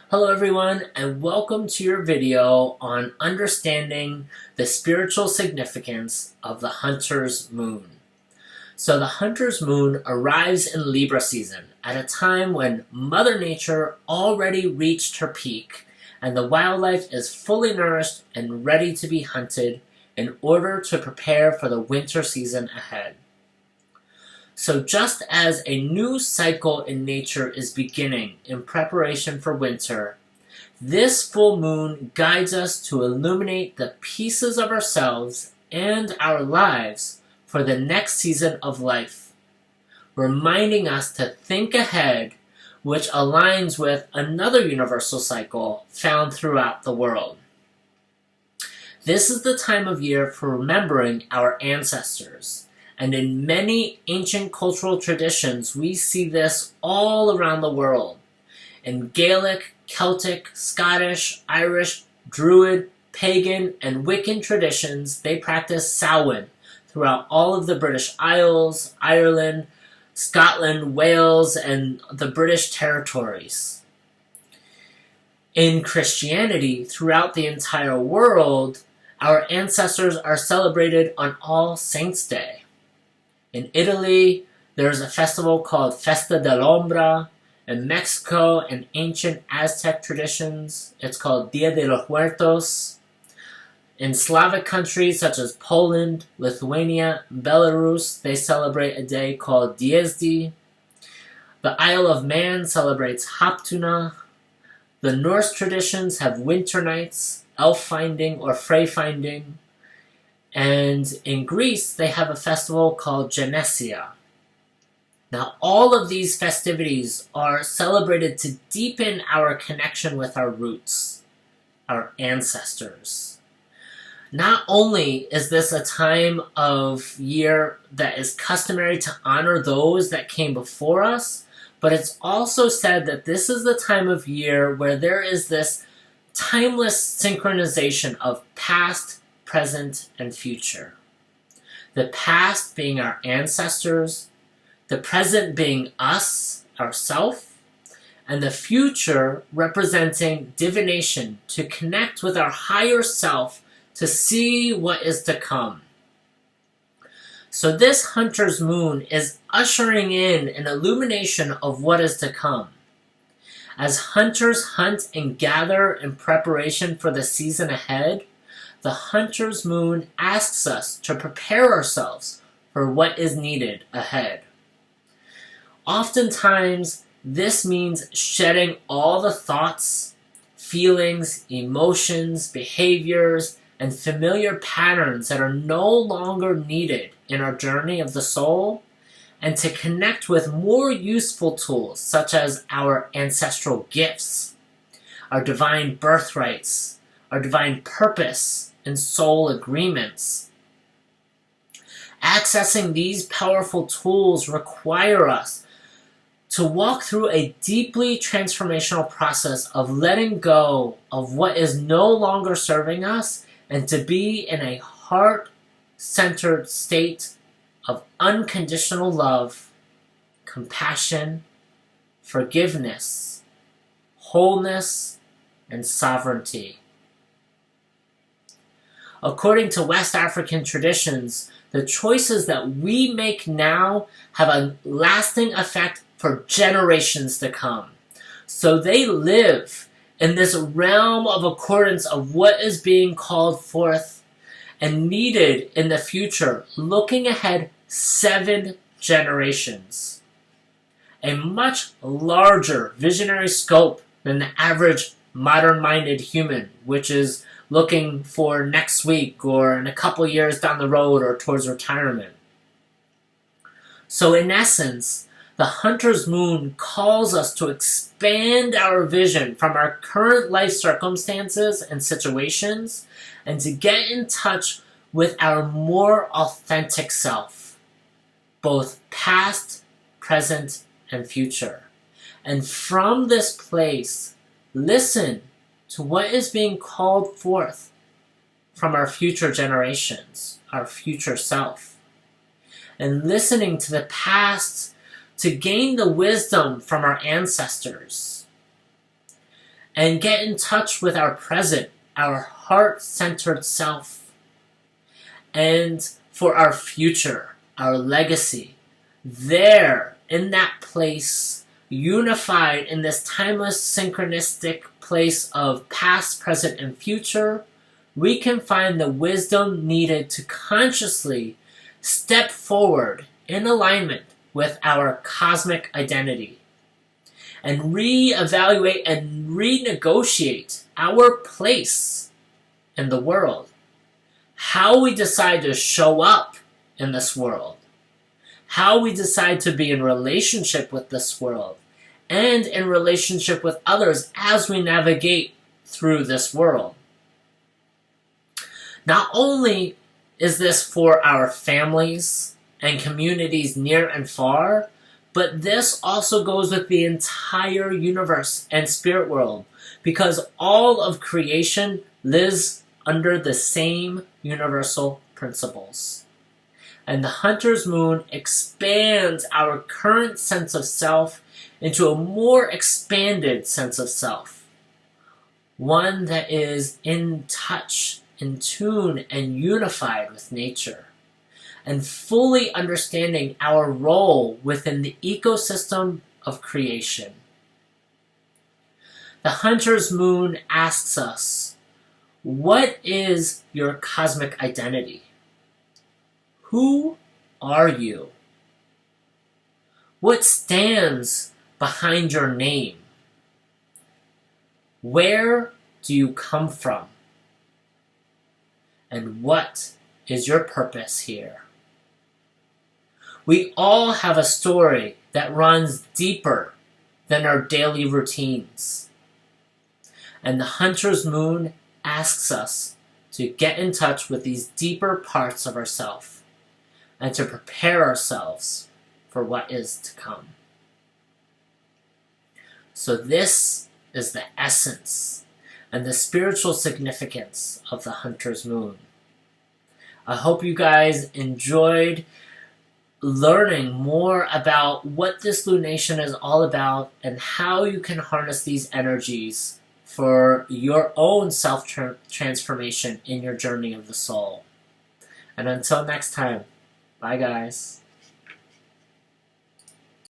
Hello everyone, and welcome to your video on understanding the spiritual significance of the Hunter's Moon. So the Hunter's Moon arrives in Libra season at a time when Mother Nature already reached her peak and the wildlife is fully nourished and ready to be hunted in order to prepare for the winter season ahead. So just as a new cycle in nature is beginning in preparation for winter, this full moon guides us to illuminate the pieces of ourselves and our lives for the next season of life, reminding us to think ahead, which aligns with another universal cycle found throughout the world. This is the time of year for remembering our ancestors. And in many ancient cultural traditions, we see this all around the world. In Gaelic, Celtic, Scottish, Irish, Druid, Pagan, and Wiccan traditions, they practice Samhain throughout all of the British Isles, Ireland, Scotland, Wales, and the British territories. In Christianity, throughout the entire world, our ancestors are celebrated on All Saints' Day. In Italy, there's a festival called Festa dell'Ombra. In Mexico and ancient Aztec traditions, it's called Dia de los Muertos. In Slavic countries such as Poland, Lithuania, Belarus, they celebrate a day called Diezdi. The Isle of Man celebrates Haptuna. The Norse traditions have winter nights, elf finding or Frey finding. And in Greece, they have a festival called Genesia. Now, all of these festivities are celebrated to deepen our connection with our roots, our ancestors. Not only is this a time of year that is customary to honor those that came before us, but it's also said that this is the time of year where there is this timeless synchronization of past, present, and future. The past being our ancestors, the present being us, ourself, and the future representing divination to connect with our higher self to see what is to come. So this Hunter's Moon is ushering in an illumination of what is to come. As hunters hunt and gather in preparation for the season ahead, the Hunter's Moon asks us to prepare ourselves for what is needed ahead. Oftentimes, this means shedding all the thoughts, feelings, emotions, behaviors, and familiar patterns that are no longer needed in our journey of the soul, and to connect with more useful tools such as our ancestral gifts, our divine birthrights, our divine purpose, and soul agreements. Accessing these powerful tools require us to walk through a deeply transformational process of letting go of what is no longer serving us and to be in a heart-centered state of unconditional love, compassion, forgiveness, wholeness, and sovereignty. According to West African traditions, the choices that we make now have a lasting effect for generations to come. So they live in this realm of accordance of what is being called forth and needed in the future, looking ahead 7 generations. A much larger visionary scope than the average modern-minded human, which is looking for next week or in a couple years down the road or towards retirement. So in essence, the Hunter's Moon calls us to expand our vision from our current life circumstances and situations and to get in touch with our more authentic self, both past, present, and future. And from this place, listen to what is being called forth from our future generations, our future self. And listening to the past to gain the wisdom from our ancestors. and get in touch with our present, our heart-centered self, and for our future, our legacy. There, in that place, unified in this timeless synchronistic place of past, present, and future, we can find the wisdom needed to consciously step forward in alignment with our cosmic identity and reevaluate and renegotiate our place in the world, how we decide to show up in this world, how we decide to be in relationship with this world and in relationship with others as we navigate through this world. Not only is this for our families and communities near and far, but this also goes with the entire universe and spirit world, because all of creation lives under the same universal principles. And the Hunter's Moon expands our current sense of self into a more expanded sense of self. One that is in touch, in tune, and unified with nature, and fully understanding our role within the ecosystem of creation. The Hunter's Moon asks us, what is your cosmic identity? Who are you? What stands behind your name? Where do you come from? And what is your purpose here? We all have a story that runs deeper than our daily routines. And the Hunter's Moon asks us to get in touch with these deeper parts of ourselves and to prepare ourselves for what is to come. So this is the essence and the spiritual significance of the Hunter's Moon. I hope you guys enjoyed learning more about what this lunation is all about and how you can harness these energies for your own self-transformation in your journey of the soul. And until next time, bye guys.